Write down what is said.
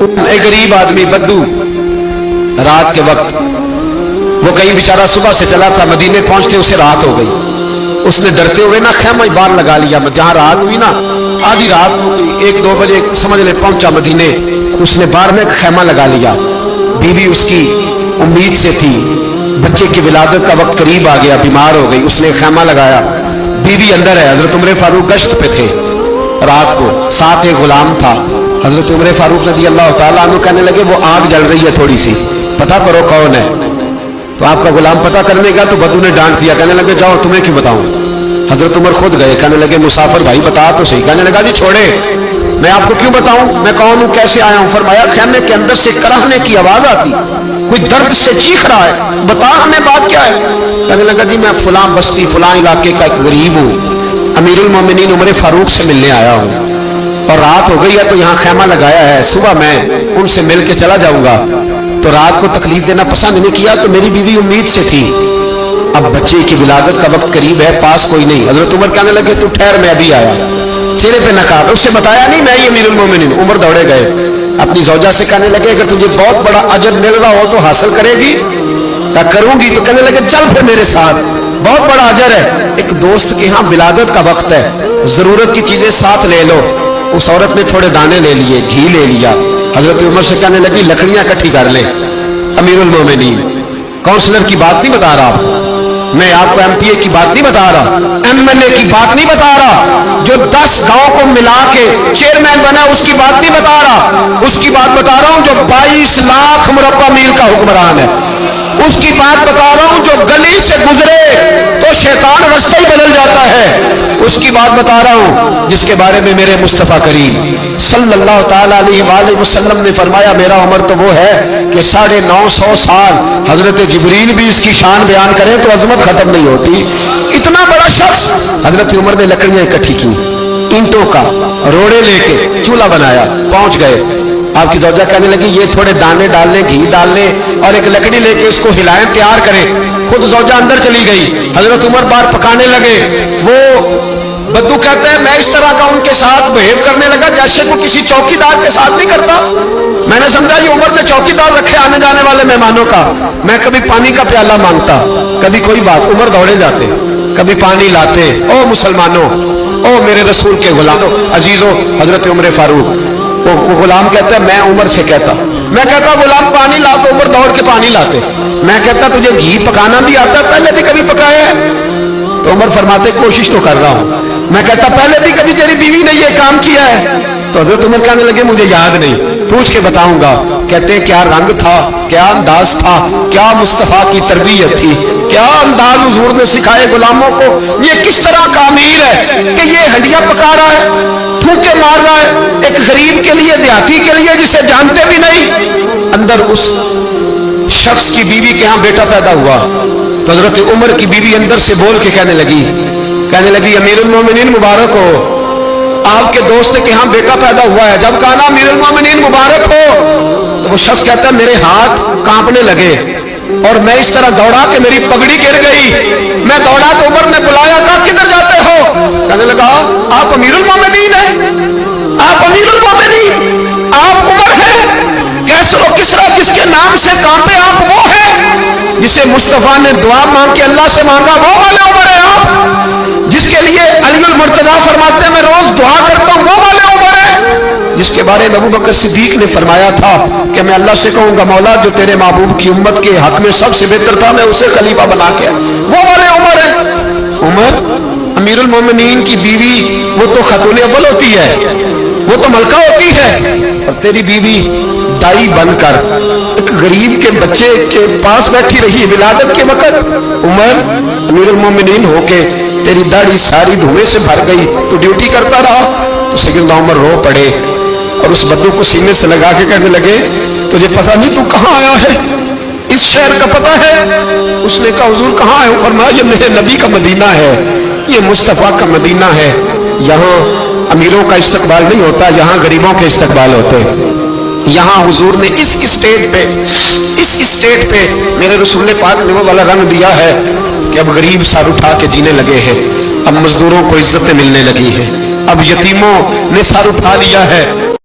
एक गरीब आदमी बद्दू रात के वक्त, वो कहीं बेचारा सुबह से चला था, मदीने पहुंचते उसे रात हो गई। उसने डरते हुए ना खैमा ही बाहर लगा लिया। जहां रात हुई ना, आधी रात हो गई, 1-2 बजे समझ ले पहुंचा मदीने, तो उसने बाहर में खैमा लगा लिया। बीवी उसकी उम्मीद से थी, बच्चे की विलादत का वक्त करीब आ गया, बीमार हो गई, उसने खैमा लगाया। बीवी अंदर है, हजरत उमर फारूक गश्त पे थे रात को, साथ एक गुलाम था। हजरत उमर फारूक रज़ी अल्लाह ताला अन्हु कहने लगे वो आग जल रही है थोड़ी सी, पता करो कौन है। तो आपका गुलाम पता करने गया तो बद्दू ने डांट दिया, कहने लगे जाओ तुम्हें क्यों बताऊं। हजरत उमर खुद गए, कहने लगे मुसाफिर भाई बता तो सही। कहने लगा जी छोड़े, मैं आपको क्यों बताऊं, मैं कौन हूं, कैसे आया हूं। फरमाया खैमे के अंदर से कराहने की आवाज आती, कोई दर्द से चीख रहा है, बता हमें बात क्या है। कहने लगा जी मैं फलां बस्ती फलां इलाके का एक गरीब हूं, अमीरुल मोमिनीन उमर फारूक से मिलने आया हूं और रात हो गई है तो यहाँ खैमा लगाया है, सुबह मैं उनसे मिल के चला जाऊंगा। तो रात को तकलीफ देना पसंद नहीं किया, तो मेरी बीवी उम्मीद से थी, अब बच्चे की विलादत का वक्त करीब है, पास कोई नहीं। हजरत उमर कहने लगे तू ठहर मैं अभी आया। चेहरे पे नकाब, उससे बताया नहीं मैं ही अमीरुल मोमिनीन। उमर दौड़े गए, अपनी ज़ौजा से कहने लगे अगर तुझे बहुत बड़ा अजर मिल रहा हो तो हासिल करेगी। क्या करूंगी। तो कहने लगे चल फिर मेरे साथ, बहुत बड़ा अजर है। एक दोस्त के यहाँ विलादत का वक्त है, जरूरत की चीजें साथ ले लो। उस औरत ने थोड़े दाने ले लिए, घी ले लिया। हजरत उमर से कहने लगी लकड़ियां इकट्ठी कर ले। अमीरुल मोमिनीन, काउंसलर की बात नहीं बता रहा मैं आपको, एमपीए की बात नहीं बता रहा, एमएलए की बात नहीं बता रहा, जो 10 गांव को मिला के चेयरमैन बना उसकी बात नहीं बता रहा, उसकी बात बता रहा हूं जो 22 लाख मुरब्बा मील का हुक्मरान है। उसकी बात बता रहा हूं जो गली से गुजरे तो शैतान रास्ता ही बदल जाता है। उसकी बात बता रहा हूं जिसके बारे में मेरे मुस्तफा करीम सल्लल्लाहु ताला अलैहि वसल्लम ने फरमाया मेरा उम्र तो वो है कि 950 साल हजरत जिब्रील भी इसकी शान बयान करें तो अजमत खत्म नहीं होती। इतना बड़ा शख्स। हजरत उमर ने लकड़ियां इकट्ठी की, ईंटों का रोड़े लेके चूल्हा बनाया, पहुंच गए। आपकी ज़ौजा कहने लगी ये थोड़े दाने डाल ले, घी डाल ले और एक लकड़ी लेके इसको हिलाएं, तैयार करें। खुद ज़ौजा अंदर चली गई, हजरत उमर बाहर पकाने लगे। वो बद्दू कहते हैं मैं इस तरह का उनके साथ बिहेव करने लगा जैसे को किसी चौकीदार के साथ नहीं करता। मैंने समझा ये उमर ने चौकीदार रखे आने जाने वाले मेहमानों का। मैं कभी पानी का प्याला मांगता, कभी कोई बात, उमर दौड़े जाते, कभी पानी लाते। ओ मुसलमानों, ओ मेरे रसूल के गुलामों अजीजों, हजरत उमर फारूक, वो गुलाम कहता है मैं उमर से कहता, मैं कहता गुलाम पानी ला, तो उमर दौड़ के पानी लाते। मैं कहता तुझे घी पकाना भी आता, पहले भी कभी पकाया है? तो उमर फरमाते कोशिश तो कर रहा हूं। मैं कहता पहले भी कभी तेरी बीवी ने ये काम किया है? तो हजरत उमर कहने लगे मुझे याद नहीं, पूछ के बताऊंगा। कहते क्या रंग था, क्या अंदाज था, क्या मुस्तफा की तरबियत थी, क्या अंदाज हुजूर ने सिखाए गुलामों को। ये किस तरह का अमीर है कि ये हड्डियां पका रहा है, फूंके मार रहा है एक गरीब के लिए, देहाती के लिए जिसे जानते भी नहीं। अंदर उस शख्स की बीवी के यहाँ बेटा पैदा हुआ तो हजरत उमर की बीवी अंदर से बोल के कहने लगी अमीरुल मोमिनीन मुबारक हो, आपके दोस्त के यहाँ बेटा पैदा हुआ है। जब कहा ना अमीरुल मोमिनीन मुबारक हो तो वो शख्स कहता है मेरे हाथ कांपने लगे और मैं इस तरह दौड़ा कि मेरी पगड़ी गिर गई। मैं दौड़ा तो उमर ने बुलाया, कहा किधर जाते हो? कहने लगा आप अमीरुल मोमिनीन हैं, आप अमीरुल मोमिनीन, आप उमर हैं। कैसर किसरा जिसके नाम से कांपे आप वो हैं जिसे मुस्तफा ने दुआ मांग के अल्लाह से मांगा, वो वाले उमर है आप। जिसके लिए अलीउल मुर्तजा फरमाते हैं मैं रोज दुआ करता हूं, वो वाले उमर है। जिसके बारे में अबू बकर सिद्दीक ने फरमाया था कि मैं अल्लाह से कहूंगा मौला जो तेरे महबूब की उम्मत के हक में सबसे बेहतर था मैं उसे खलीफा बना के, वो वाले उमर है। उमर अमीरुल मोमिनीन की बीवी वो तो खतून अव्वल होती है, वो तो मलका होती है, और तेरी बीवी दाई बनकर एक गरीब के बच्चे के पास बैठी रही विलादत के वक्त। उमर अमीरुल मोमिनीन होके तेरी दाढ़ी सारी धुएं से भर गई, तो ड्यूटी करता रहा। तो सैयदना उमर रो पड़े और उस बद्दू को सीने से लगा के कहने लगे तुझे पता नहीं तू कहाँ आया है, इस शहर का पता है? उसने कहा हुजूर कहाँ है? फरमाया ये मेरे नबी का मदीना है, ये मुस्तफा का मदीना है। यहाँ अमीरों का इस्तकबाल नहीं होता, यहाँ गरीबों के इस्तकबाल होते हैं। यहाँ हुजूर ने इस स्टेट पे मेरे रसूल पाक ने वो वाला रंग दिया है कि अब गरीब सर उठा के जीने लगे हैं, अब मजदूरों को इज्जतें मिलने लगी है, अब यतीमों ने सर उठा लिया है,